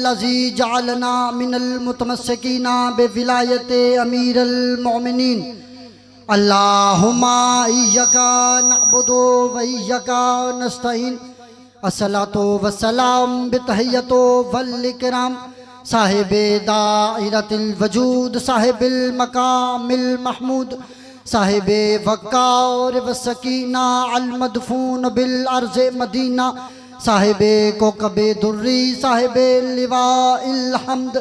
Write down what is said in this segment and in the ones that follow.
अल्लज़ी जअलना मिनल मुतमस्सिकीना बिविलायत अमीरुल मोमिनीन। अल्लाहुम्मा इय्याका नअबुदु व इय्याका नस्तईन। अस्सलातु वस्सलाम बितहिय्यतो वल इकराम साहिबे दाइरतिल वजूद साहिबिल मकामिल महमूद साहिबे वक़ार व सकीना अल मदफून बिल अर्ज़ मदीना साहिबे कोकबे दुर्री साहिबे लिवाइल हम्द।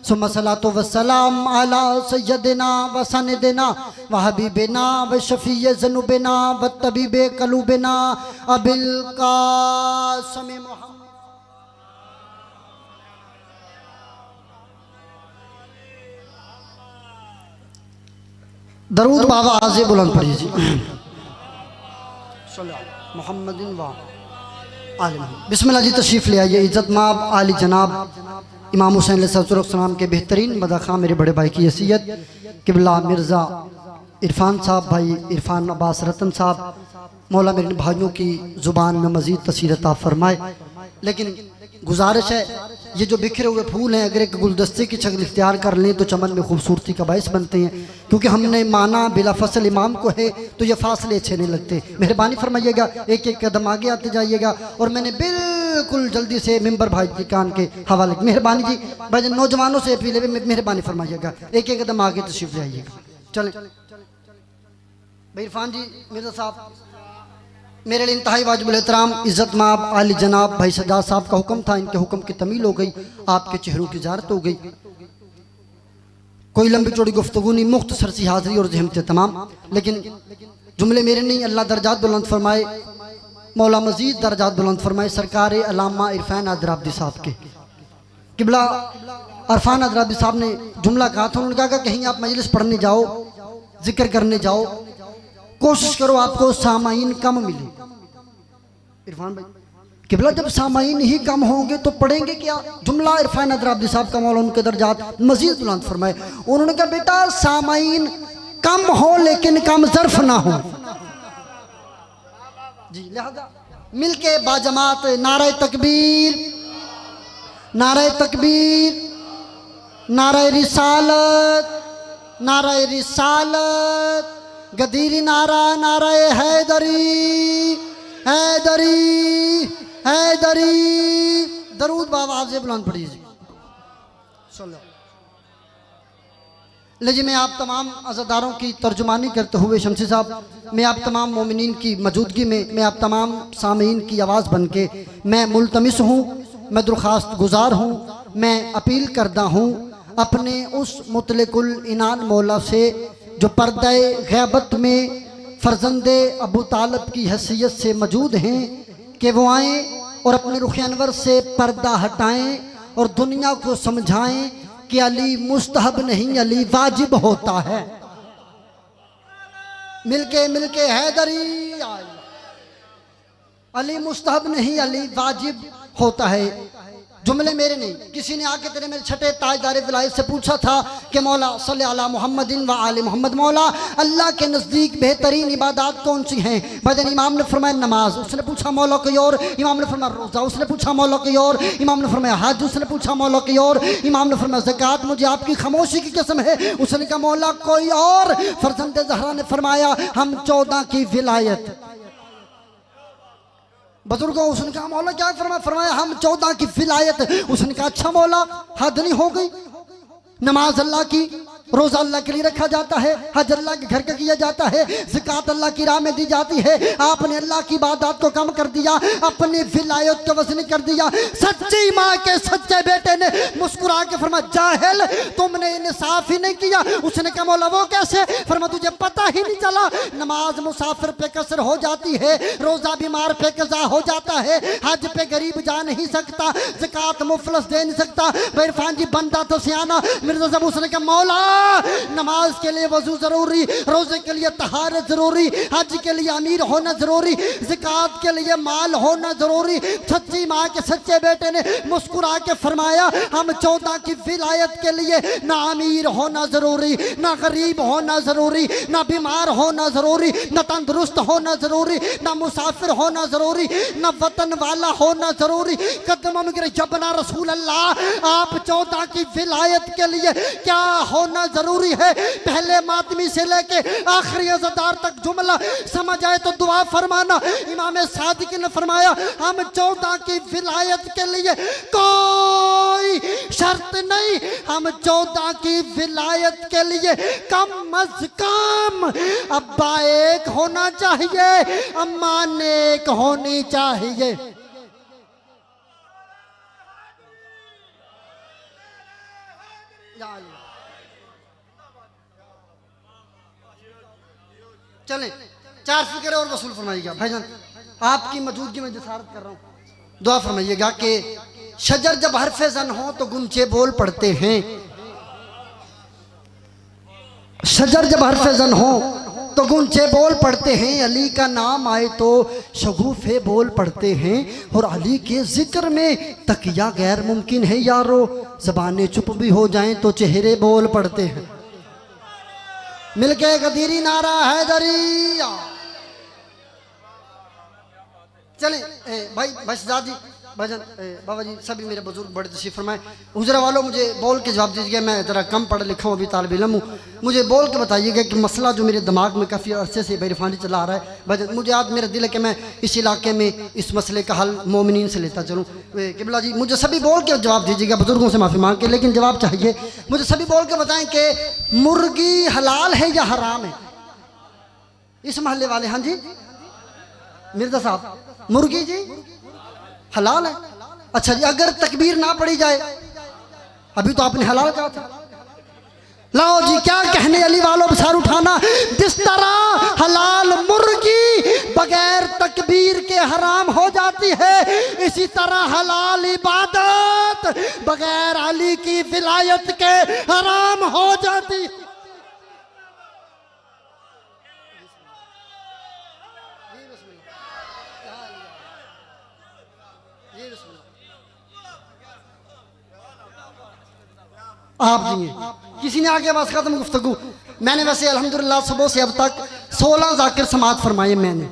सुम्मा सलातो वस्सलाम अला सय्यदिना व सनदिना व हबीबिना व शफ़ीए ज़ुनूबिना व तबीबे क़ुलूबिना अबिल क़ासिम मुहम्मद। दरूद बाबा आज़े बुलंद पढ़िए जी। मोहम्मदिन व आले मोहम्मद। बिस्मिल्लाह जी, तशरीफ़ ले आइए। इज़्ज़त माब आली जनाब इमाम हुसैन अलैहिस्सलाम के बेहतरीन मदख़ा मेरे बड़े भाई की हैसियत क़िबला मिर्ज़ा इरफ़ान साहब, भाई इरफ़ान अब्बास रतन साहब, मौला मेरे भाइयों की ज़ुबान में मज़ीद तसीर अता फ़रमाए। लेकिन गुजारिश है, ये जो बिखरे हुए फूल हैं अगर एक गुलदस्ते की शक्ल इख्तियार कर लें तो चमन में खूबसूरती का बायस बनते हैं, क्योंकि हमने माना बिला फसल इमाम को है तो ये फासले अच्छे नहीं लगते। मेहरबानी फरमाइएगा, एक एक कदम आगे आते जाइएगा। और मैंने बिल्कुल जल्दी से मेंबर भाई जी कान के हवाले, मेहरबानी जी भाई नौजवानों से अपील है, मेहरबानी फरमाइएगा, एक एक कदम आगे तशरीफ ले आइएगा। चलें भाई इरफान जी मिर्ज़ा साहब, मेरे लिए इंतहाई वाजिबुल एहतराम इज़्ज़त माब आली जनाब भाई सज्जाद साहब का हुक्म था, इनके हुक्म की तमील हो गई, आपके चेहरों की ज़ारत हो गई। कोई लंबी चौड़ी गुफ्तगू नहीं, मुख्तसर सी हाज़री और ज़हमत तमाम। लेकिन जुमले मेरे नहीं, अल्लाह दर्जात बुलंद फरमाए, मौला मज़ीद दर्जात बुलंद फरमाए सरकार अल्लामा इरफ़ान अदराबी साहब के। क़िबला इरफ़ान अदराबी साहब ने जुमला कहा था, उन्होंने कहा कहीं आप मजलिस पढ़ने जाओ, जिक्र करने जाओ, कोशिश करो आपको सामाईन कम मिले। इरफान भाई क़िबला जब सामाईन ही कम होंगे तो पढ़ेंगे क्या? जुमला इरफ़ान अदराबी साहब का मौला उनके दर्जात मज़ीद बुलंद फरमाए। उन्होंने कहा बेटा सामाईन कम हो लेकिन कम ज़र्फ ना हो जी, लिहाजा मिलके बाजमात नारे तकबीर, नारे तकबीर, नारे रिसालत, नारे रिसालत, गदीरी नारा, नारा हैदरी, हैदरी, हैदरी। दरूद बाबा आज़े बुलंद पढ़िए जी। लीजिए मैं आप तमाम अज़ादारों की तर्जुमानी करते हुए शमसी साहब, मैं आप तमाम मोमिनीन की मौजूदगी में, मैं आप तमाम सामीन की आवाज़ बन के मैं मुल्तमिस हूँ, मैं दरख्वास्त गुजार हूँ, मैं अपील करता हूँ अपने उस मुतलकुल इनान मौला से जो पर्दाए ग़ैबत में फ़र्ज़ंदे अबू तालब की हैसियत से मौजूद हैं, कि वो आएँ और अपने रुख़ अनवर से पर्दा हटाएँ और दुनिया को समझाएँ कि अली मुस्तहब नहीं, अली वाजिब होता है। मिलके मिलके हैदरी, अली मुस्तहब नहीं, अली वाजिब होता है। जुमले मेरे नहीं, किसी ने आके तेरे मेरे छठे ताजदार विलायत से पूछा था कि मौला सल्ले अला मुहम्मदिन व आले मोहम्मद, मौला अल्लाह के नज़दीक बेहतरीन इबादत कौन सी हैं? बदन इमाम ने फरमाया नमाज, उसने पूछा मौला की और, इमाम ने फरमाया रोज़ा, उसने पूछा मौला की और, इमाम ने फरमाया हज, उसने पूछा मौला की और, इमाम ने फरमाया ज़कात, मुझे आपकी खामोशी की कसम है, उसने कहा मौला कोई और। फरजंद ज़हरा ने फरमाया हम 14 की विलायत। बुजुर्गों उसने कहा मौला क्या फरमाया हम 14 की विलायत। उसने कहा अच्छा मौला हद नहीं हो गई? नमाज अल्लाह की, रोज़ा अल्लाह के लिए रखा जाता है, हज अल्लाह के घर का किया जाता है, ज़कात अल्लाह की राह में दी जाती है। आपने अल्लाह की इबादत को कम कर दिया, अपनी विलायत को वज़न कर दिया। सच्ची माँ के सच्चे बेटे ने मुस्कुरा के फरमाया जाहिल तुमने इंसाफ ही नहीं किया। उसने कहा मौला वो कैसे? फरमाया तुझे पता ही नहीं चला, नमाज मुसाफिर पे कसर हो जाती है, रोज़ा बीमार पे कज़ा हो जाता है, हज पे गरीब जा नहीं सकता, ज़कात मुफलस दे नहीं सकता। इरफान जी बंदा तो सियाना मिर्ज़ा साहब, उसने कहा मौला नमाज के लिए वजू जरूरी, रोजे के लिए तहारत जरूरी, हज के लिए अमीर होना जरूरी, ज़कात के लिए माल होना जरूरी। सच्ची माँ के सच्चे बेटे ने मुस्कुरा के फरमाया हम 14 की विलायत के लिए ना अमीर होना जरूरी, ना गरीब होना जरूरी, ना बीमार होना जरूरी, ना तंदुरुस्त होना जरूरी, ना मुसाफिर होना जरूरी, ना वतन वाला होना जरूरी। कदमों में गिरे जबना रसूल अल्लाह, आप 14 की विलायत के लिए क्या होना जरूरी है? पहले मातमी से लेके आखिरी अज़ादार तक जुमला समझ आए तो दुआ फरमाना। इमाम सादिक ने फरमाया हम 14 की विलायत के लिए कोई शर्त नहीं, हम 14 की विलायत के लिए कम अज कम अब्बा एक होना चाहिए, अम्मा नेक होनी चाहिए। चलें 4 फिक्र और वसूल फरमाइएगा भाईजान, आपकी मौजूदगी में जसारत कर रहा हूँ, दुआ फरमाइएगा कि शजर जब हरफ जन हो तो गुंचे बोल पड़ते हैं, शजर जब हरफ जन हो तो गुंचे बोल पड़ते हैं, अली का नाम आए तो शगुफे बोल पड़ते हैं, और अली के जिक्र में तकिया गैर मुमकिन है यारो, ज़बानें चुप भी हो जाएं तो चेहरे बोल पड़ते हैं। मिलके गदीरी नारा हैदरिया। चले भाई भाईजाद जी, भाईजान बाबा जी, सभी मेरे बुजुर्ग बड़े तशरीफ फरमाए। हुजरा वालों मुझे बोल के जवाब दीजिएगा, मैं ज़रा कम पढ़ा लिखा हूँ, अभी तालिब इल्म हूँ, मुझे बोल के बताइएगा कि मसला जो मेरे दिमाग में काफ़ी अरसे से बेरफानी चला आ रहा है। भाईजान मुझे आज मेरा दिल है कि मैं इस इलाके में इस मसले का हल मोमिनीन से लेता चलूँ। किबला जी मुझे सभी बोल के जवाब दीजिएगा, बुजुर्गों से माफ़ी मांग के, लेकिन जवाब चाहिए। मुझे सभी बोल के बताएं कि मुर्गी हलाल है या हराम है? इस महल्ले वाले, हाँ जी मिर्जा साहब, मुर्गी जी हलाल है। अच्छा जी, अगर तकबीर ना पड़ी जाए, अभी तो आपने हलाल कहा था, लाओ जी क्या कहने अली वालों बसार उठाना। जिस तरह हलाल मुर्गी बगैर तकबीर के हराम हो जाती है, इसी तरह हलाल इबादत बगैर अली की विलायत के हराम हो जाती। आप जी किसी ने आगे बस खत्म गुफ्तगू। मैंने वैसे अल्हम्दुलिल्लाह सुबह से अब तक 16 जाकिर समात फरमाए मैंने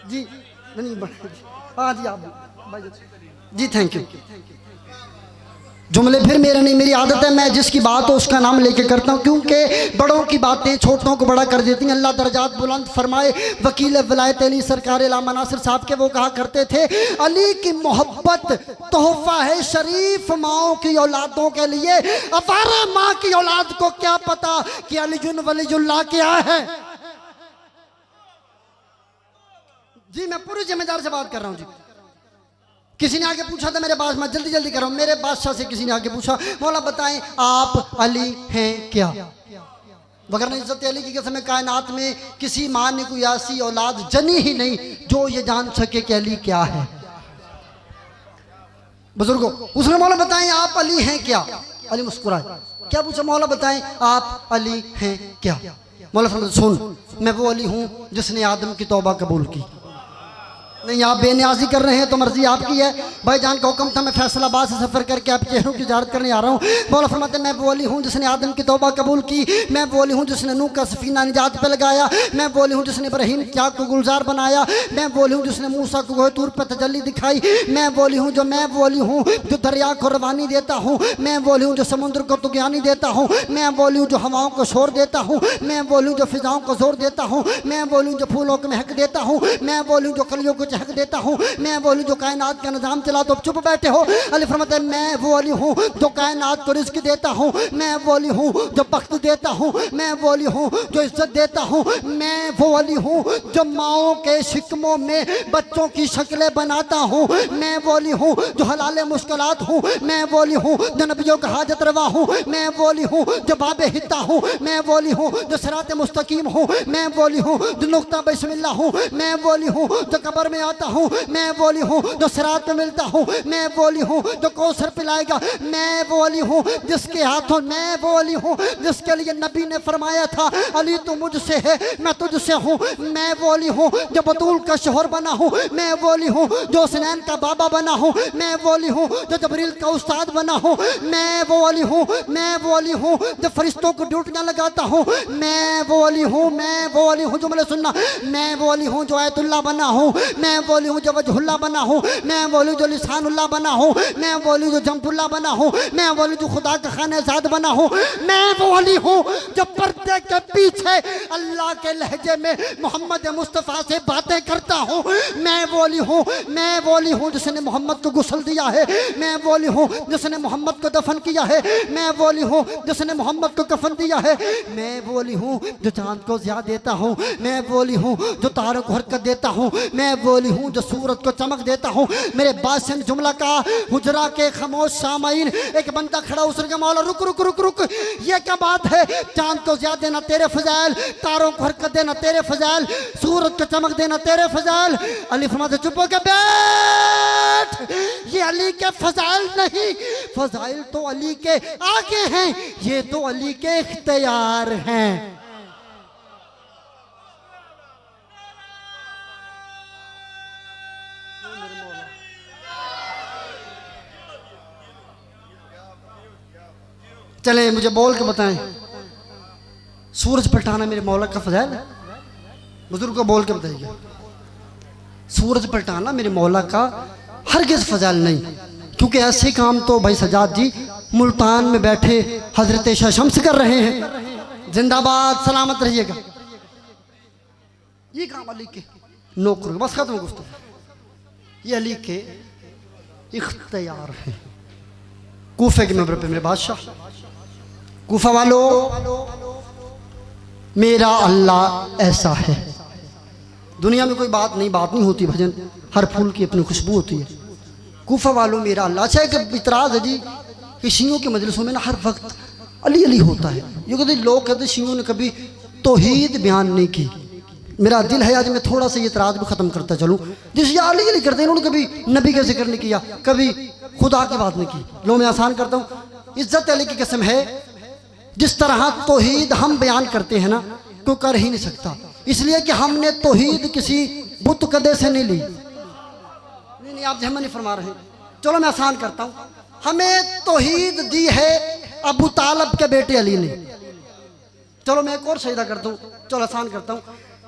जी। नहीं हाँ जी आप जी, थैंक यू। जुमले फिर मेरे नहीं, मेरी आदत है मैं जिसकी बात हो उसका नाम लेके करता हूँ, क्योंकि बड़ों की बातें छोटों को बड़ा कर देती हैं। अल्लाह दर्जात बुलंद फरमाए। वकील वलायत अली सरकार इलामा नासिर साहब के वो कहा करते थे, अली की मोहब्बत तोहफा है शरीफ माओं की औलादों के लिए, अवारा माँ की औलाद को क्या पता कि अलीजुन वलीजुल्लाह क्या है। जी मैं पूरी जिम्मेदार से बात कर रहा हूँ जी। किसी ने आगे पूछा था मेरे पास, मैं जल्दी जल्दी कर रहा हूँ, मेरे बादशाह से किसी ने आगे पूछा, मौला बताएं आप अली हैं क्या? वगैरह इज्जत अली की कसम कायनात में किसी माँ ने कोई ऐसी औलाद जनी ही नहीं जो ये जान सके कि अली क्या है। बुजुर्गों, उसने मौला बताएं आप अली हैं क्या? अली मुस्कुराए। क्या पूछा? मौला बताएं आप अली हैं क्या? मौला फरमाया सुन, मैं वो अली हूँ जिसने आदम की तौबा कबूल की। नहीं आप बेनियाजी कर रहे हैं तो मर्जी आपकी है। भाईजान का हुक्म था, मैं फैसलाबाद से सफ़र करके आप चेहरों की ज़ियारत करने आ रहा हूँ। मौला फरमाते मैं वो अली हूँ जिसने आदम की तौबा कबूल की, मैं वो अली हूँ जिसने नूह का सफीना निजात पे लगाया, मैं वो अली हूँ जिसने इब्राहीम की आग को गुलजार बनाया, मैं वो अली हूँ जिसने मूसा को गोहे तूर पर तजल्ली दिखाई, मैं वो अली हूँ जो दरिया को रवानी देता हूँ, मैं वो अली हूँ जो समुद्र को तुगयानी देता हूँ, मैं वो अली हूँ जो हवाओं को शोर देता हूँ, मैं वो अली हूँ जो फिजाओं को जोर देता हूँ, मैं वो अली हूँ जो फूलों को महक देता हूँ, मैं वो अली हूँ जो कलियों को चहक देता हूँ, मैं वो अली जो कायनात का निजाम चला। तो चुप बैठे हो। अली फरमाते मैं वो अली हूँ जो कायनात को रिज़्क देता हूँ, मैं वो अली हूँ जो बख्त देता हूँ, मैं वो अली हूँ जो इज्जत देता हूँ, मैं वो अली हूँ जो माओं के शिकमों में बच्चों की शक्लें बनाता हूँ, मैं वो अली हूँ जो हलाल मुश्किलात हूँ, मैं वो अली हूँ जो नबियों का हाजत रवा हूँ, मैं वो अली हूँ जो बाबे हित्ता हूँ, मैं वो अली हूँ जो सिरात मुस्तकीम हूँ, मैं वो अली हूँ जो नुक्ता बिस्मिल्लाह हूँ, मैं वो अली हूँ जो कब्र में आता हूँ, मैं वो अली हूँ जो सिरात पे मिलता हूँ, मैं वो अली हूँ जो कौसर पिलाएगा, मैं वो अली हूँ जिसके हाथों, मैं वो अली हूँ जिसके लिए नबी ने फरमाया था अली तू मुझसे है मैं तुझसे हूँ, मैं वो अली हूँ जो बतूल का शोहर बना हूँ, मैं वो अली हूँ जो सुनैन का बाबा बना हूँ, मैं वो अली हूँ जो जबरील का उस्ताद बना हूँ, मैं वो अली हूँ, मैं वो अली हूँ जो फरिश्तों को ड्यूटियाँ लगाता हूँ, मैं वो अली हूँ, मैं वो अली हूँ जो मैंने सुनना, मैं वो अली हूँ जो आयतुल्लाह बना हूँ, मैं वो अली हूँ जो वजहुल्लाह बना हूँ, मैं वो अली जो लिसानुल्लाह बना हूँ, मैं वो अली जो जमतुल्लाह बना हूँ, मैं वो अली जो खुदा का खानेज़ाद बना हूँ, मैं वो अली हूँ जो पर्दे के पीछे अल्लाह के लहजे में मोहम्मद मुस्तफ़ा से बातें करता हूँ, मैं वो अली हूँ, मैं वो अली हूँ जिसने मोहम्मद को गुस्ल दिया है, मैं वो अली हूँ जिसने मोहम्मद को दफन किया है, मैं वो अली हूँ जिसने मोहम्मद को कफन दिया है, मैं वो अली हूँ जो चांद को ज़िया देता हूँ, मैं वो अली हूँ जो तारों को हरकत देता हूँ, मैं वो अली हूँ जो सूरज को चमक देता हूँ। मेरे बासिन जुमला का हुजरा के खामोश सामाइन, एक बंदा खड़ा उसने कहा मौला रुक रुक रुक रुक, ये क्या बात है, चांद को ज़िया देना तेरे फजाइल, तारों को हरकत देना तेरे फजाइल, सूरज को चमक देना तेरे फजाइल। अली फरमाते चुप हो के बैठ, ये अली के फजाइल नहीं, फजाइल तो अली के आगे हैं, ये तो अली के इख्तियार हैं। चले मुझे बोल के बताएं, सूरज पलटाना मेरे मौला का फजाइल है? बुजुर्ग को बोल के बताइए, सूरज पलटाना मेरे मौला का हरगिज़ फजाइल नहीं, क्योंकि ऐसे काम तो भाई सजाद जी मुल्तान में बैठे हजरत शाह शम्स कर रहे हैं। जिंदाबाद, सलामत रहिएगा। ये काम अली के नौकर, बस खत्म गुफ्तगू। ये अली के इख्तियार हैं। कूफे के मेंबर पे मेरे बादशाह, कूफा वालों मेरा अल्लाह ऐसा है। दुनिया में कोई बात नहीं होती भजन, हर फूल की अपनी खुशबू होती है। कूफा वालों मेरा अल्लाह अच्छा है कि इतराज़ है जी कि शियों के मजलिसों में ना हर वक्त अली अली होता है। ये कहते लोग कहते शियों ने कभी तौहीद बयान नहीं की। मेरा दिल है आज मैं थोड़ा सा ये इतराज़ भी ख़त्म करता चलूँ, जिस अली अली करते हैं उन्होंने कभी नबी का जिक्र नहीं किया, कभी खुदा की बात नहीं की। लो मैं आसान करता हूँ, इज्जत अली की कसम है जिस तरह तौहीद हम बयान करते हैं ना कोई कर ही नहीं सकता, इसलिए कि हमने तौहीद किसी बुत कदे से नहीं ली। नहीं आप जहमत नहीं फरमा रहे। चलो मैं आसान करता हूँ, हमें तौहीद दी है अबू तालब के बेटे अली ने। चलो मैं एक और सजदा करता हूँ, चलो आसान करता हूँ,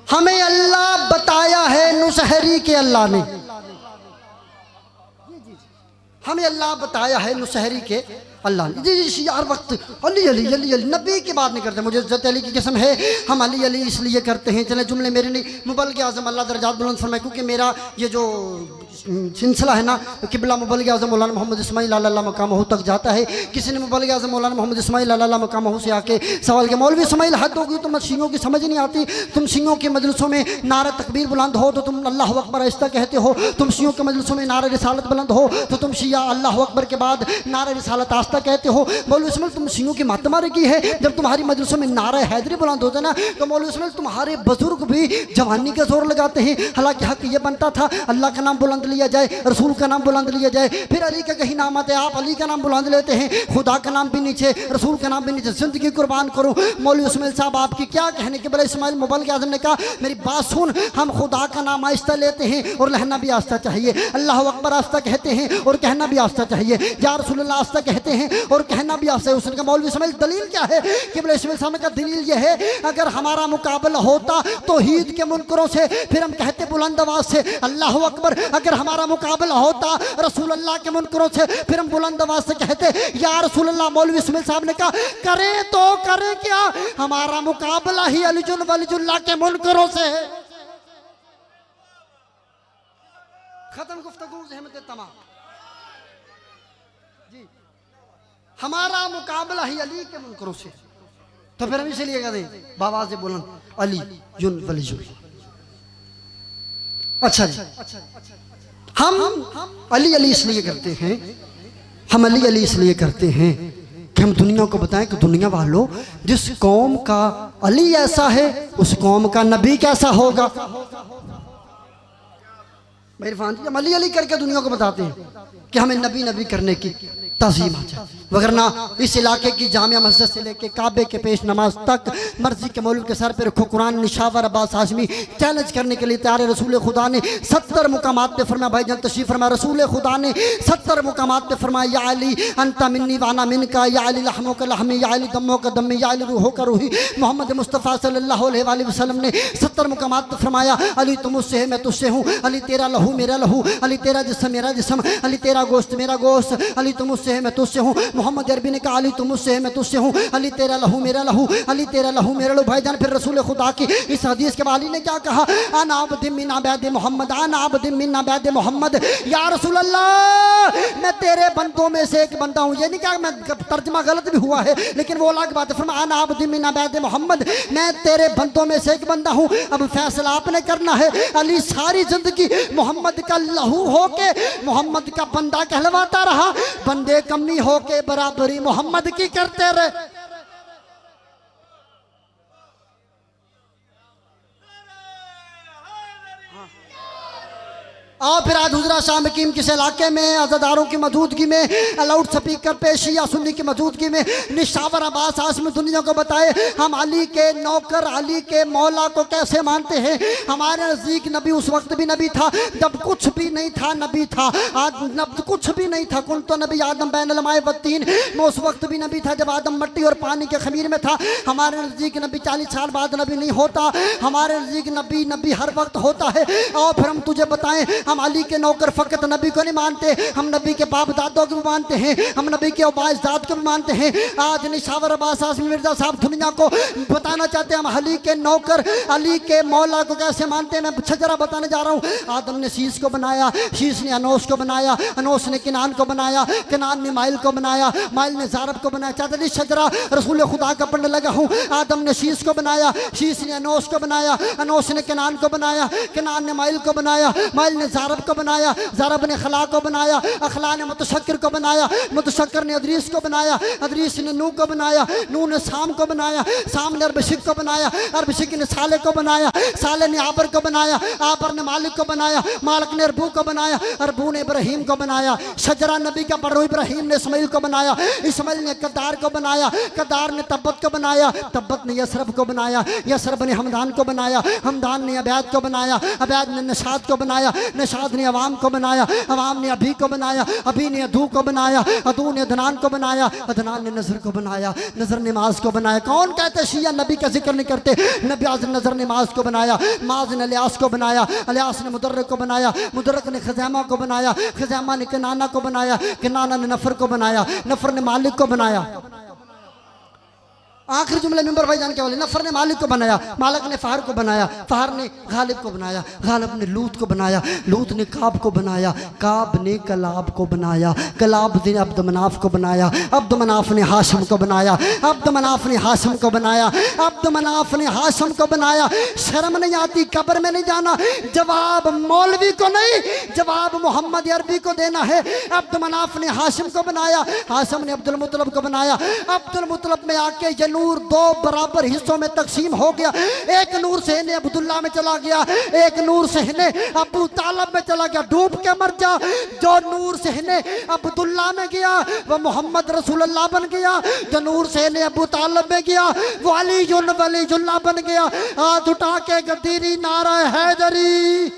हमें अल्लाह बताया है नुसहरी के अल्लाह ने। हमें अल्लाह बताया है नुसहरी के अल्लाह ने। जी यार वक्त अली अली अली अली नबी की बात नहीं करते, मुझे इज्जत अली की कसम है हम अली अली इसलिए करते हैं। चले जुमले मेरे नहीं, मुबल्लिग आज़म अल्लाह दर्जात बुलंद फरमाए, क्योंकि मेरा ये जो सिलसिला है ना किबला मुबल्लिग आज़म मौलाना मोहम्मद इस्माइल अल्लाह मकामहू तक जाता है। किसी ने मुबल्लिग आज़म मौलाना मोहम्मद इस्माइल अल्लाह मकामहू से आके सवाल किया, मौलवी इस्माइल हद होगी, तुम शियों की समझ नहीं आती, तुम शियों के मजलिसों में नारा तकबीर बुलंद हो तो तुम अल्लाह अकबर आहिस्ता कहते हो, तुम शियों के मजलिसों में नारा रिसालत बुलंद हो तो तुम शिया अल्लाह अकबर के बाद नारा रिसालत आस्ता कहते हो। मौलवी इस्माइल तुम शियों की मातमारी की है, जब तुम्हारी मजलिसों में नारा हैदरी बुलंद होता ना तो मौलवी इस्माइल तुम्हारे बुजुर्ग भी जवानी का जोर लगाते हैं। हालांकि हक ये बनता था अल्लाह का नाम बुलंद लिया जाए, रसूल का नाम बुलंद लिया जाए, फिर अली का कहीं नाम आते आप अली का नाम बुलंद लेते हैं, खुदा का नाम भी नीचे, रसूल का नाम भी नीचे। जिंदगी कुर्बान करूं मौलवी इस्माइल साहब आपकी क्या कहने के बड़े इस्माइल मुबल्लिग आज़म ने कहा मेरी बात सुन, हम खुदा का नाम आहिस्ता लेते हैं और लहना भी आस्ता चाहिए, अल्लाह अकबर आस्ता कहते हैं और कहना भी आस्ता चाहिए, या रसूलुल्लाह आस्ता कहते हैं और कहना भी आस्ता है। उसने कहा मौलवी इस्माइल दलील क्या है कि बड़े इस्माइल साहब का दलील ये है अगर हमारा मुकाबला होता तौहीद के मुनकरों से फिर हम कहते बुलंद आवाज से अल्लाह अकबर, अगर हमारा मुकाबला होता रसूल अल्लाह के मुनकरों से फिर हम बुलंद आवाज से कहते या रसूल अल्लाह। मौलवी इस्माइल साहब ने कहा करें तो करें क्या, हमारा मुकाबला ही अलीजुल वलीजुल्लाह के मुनकरों से है। खत्म गुफ्तगू ज़हमत तमाम जी, हमारा मुकाबला ही अली के मुनकरों से, तो फिर हम इसलिए कहते हैं बावाज़ बुलंद अली युन वलीजुल। अच्छा जी, हम अली अली इसलिए करते हैं, हम अली अली इसलिए करते हैं कि हम दुनिया को बताएं कि दुनिया वालों जिस कौम का अली ऐसा है उस कौम का नबी कैसा होगा। भाई इरफान जी हम अली अली करके दुनिया को बताते हैं कि हमें नबी नबी करने की तज़ीम आ जाए, वगरना इस इलाके की जामिया मस्जिद से लेके काबे के पेश नमाज तक मर्जी के मौलवी के सर पे रखो कुरान निशावर अब्बास हाशमी चैलेंज करने के लिए तैयार है। रसूल खुदा ने 70 मुकामात पे फरमाया, भाई जन तशरीफ फरमाया, रसूल खुदा ने 70 मुकामात पे फरमाया, या अली अंता मिन्नी वाना मिनका, या अली लहमो का लहमी, या अली दमो का दमी, या अली रूहो का रूही। मोहम्मद मुस्तफ़ा सल्लल्लाहु अलैहि वसल्लम ने 70 मुकामात पे फरमाया, अली तुम मुझसे है मैं तुझसे हूँ, अली तेरा लहू मेरा लहू, अली तेरा जिस्म मेरा जिस्म, अली तेरा गोश्त मेरा गोश्त, अली तुम मुझसे है मैं तुझसे हूँ। मोहम्मद अरबी ने कहा अली तुम मुझसे है मैं तुझसे हूँ, अली तेरा लहू मेरा लहू, अली तेरा लहू मेरा लहू। भाईजान फिर रसूल खुदा की इस हदीस के बाद अली ने क्या कहा, अना अब्दुम मिन अबाद मोहम्मद, अना अब्दुम मिन अबाद मोहम्मद, या रसूल अल्लाह मैं तेरे बंदों में से एक बंदा हूँ। ये नहीं कहा, मैं तर्जमा गलत भी हुआ है लेकिन वो अलग बात है। फरमाया अना अब्दुम मिन अबाद मोहम्मद, मैं तेरे बंदों में से एक बंदा हूँ। अब फैसला आपने करना है। अली सारी जिंदगी मोहम्मद का लहू होके मोहम्मद का बंदा कहलवाता रहा, बंदे कमी होके बराबरी मोहम्मद की करते रहे। और फिर आज हुजरा शाह मकीम किस इलाके में अज़ादारों की मौजूदगी में लाउड स्पीकर पे शिया सुन्नी की मौजूदगी में निशावर अब्बास हाशमी दुनिया को बताए हम अली के नौकर अली के मौला को कैसे मानते हैं। हमारे नज़दीक नबी उस वक्त भी नबी था जब कुछ भी नहीं था, नबी था। आज कुछ भी नहीं था, कुन तो नबी आदम बैनल माए वत्तीन, मैं उस वक्त भी नबी था जब आदम मट्टी और पानी के खमीर में था। हमारे नज़दीक नबी 40 साल बाद नबी नहीं होता, हमारे नज़दीक नबी नबी हर वक्त होता है। और फिर हम तुझे बताएं हम अली के नौकर फ़कत नबी को नहीं मानते, हम नबी के बाप दादों को भी मानते हैं, हम नबी के अबाज़दाद को भी मानते हैं। आज निशावर अब्बास हाशमी मिर्ज़ा साहब दुनिया को बताना चाहते हैं हम अली के नौकर अली के मौला को कैसे मानते हैं। मैं छजरा बताने जा रहा हूँ। आदम ने शीश को बनाया, शीश ने अनोस को बनाया, अनोस ने किनान को बनाया, किनान ने माइल को बनाया, माइल ने ज़ारब को बनाया। चाहते नहीं छजरा रसूल खुदा का पढ़ने लगा हूँ। आदम ने शीश को बनाया, शीश ने अनोस को बनाया, अनोस ने किनान को बनाया, किनान ने माइल को बनाया, माइल ने ज़ारब को बनाया, ज़ारब ने खला को बनाया, अखला ने मुतशक्किर को बनाया, मुतशक्किर ने अदरीस को बनाया, अदरीस ने नूह को बनाया, नूह ने शाम को बनाया, शाम ने अरबशिक को बनाया, अरबशिक ने साले को बनाया, साले ने आबर को बनाया, आबर ने मालिक को बनाया, मालिक ने अरबू को बनाया, अरबू ने इब्राहिम को बनाया। शजरा नबी का पढ़ो इब्राहिम ने इस्माइल को बनाया, इस्माइल ने कदार को बनाया, कदार ने तब्बत को बनाया, तब्बत ने यसरब को बनाया, यसरब ने हमदान को बनाया, हमदान ने अबैद को बनाया, अबैद ने नशाद को बनाया, नशाद ने अवाम को बनाया, अवाम ने अभी को बनाया, अभी ने अदू को बनाया, अदू ने अदनान को बनाया, अदनान ने नजर को बनाया, नजर ने माज को बनाया। कौन कहते शिया नबी का जिक्र नहीं करते। नबी आज़म नजर ने माज को बनाया, माज ने अलियास को बनाया, अलियास ने मुदर्रक को बनाया, मुदर्रक ने खज़ैमा को बनाया, खज़ैमा ने किनाना को बनाया, किनाना ने नफर को बनाया, नफर ने मालिक को बनाया। आखिरी जुमले मेंबर भाई जान के वाले, नफर ने मालिक को बनाया, मालिक ने फ़हर को बनाया, फ़हर ने गालिब को बनाया, गालिब ने लूत को बनाया, लूत ने काब को बनाया, काब ने कलाब को बनाया, कलाब ने अब्द मनाफ को बनाया, अब्द मनाफ ने हाशम को बनाया, अब्द मनाफ ने हाशम को बनाया, अब्द मनाफ ने हाशम को बनाया। शर्म नहीं आती कब्र में नहीं जाना, जवाब मौलवी को नहीं, जवाब मोहम्मद अरबी को देना है। अब्द मनाफ ने हाशम को बनाया, हाशम ने अब्दुल मुत्तलब को बनाया, अब्दुल मुत्तलब में आके ये नूर दो बराबर हिस्सों में तकसीम हो गया। एक नूर सहने अब्दुल्ला में चला गया, एक नूर सहने अबू तालब में चला गया। डूब के मर जा। जो नूर सहने अब्दुल्ला में गया वो मोहम्मद रसूलुल्लाह बन गया, जो नूर सहने अबू तालब में गया वो अली वलीजुल्लाह बन गया। हाथ उठा के गद्दीरी नारा हैदरी।